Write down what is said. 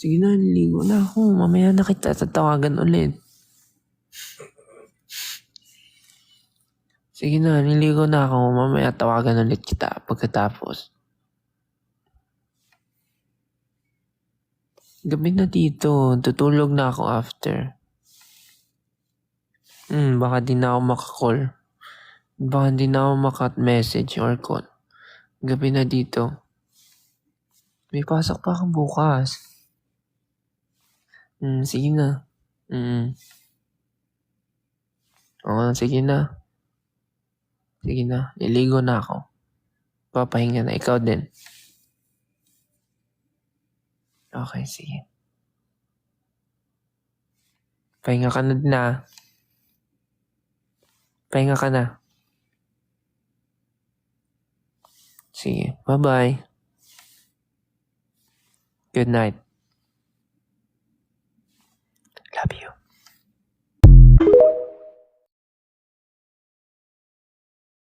Sige na, niligo na ako. Mamaya na kita tatawagan ulit. Sige na, niligo na ako. Mamaya tawagan ulit kita pagkatapos. Gabi na dito. Tutulog na ako after. Baka di na ako makakall. Baka di na ako maka-message or call. Gabi na dito. May pasok pa ako bukas. Sige na. Oo, sige na. Sige na, niligo na ako. Papahinga na, ikaw din. Okay, sige. Pahinga ka na din na. Pahinga ka na. Sige, bye-bye. Good night. Love you.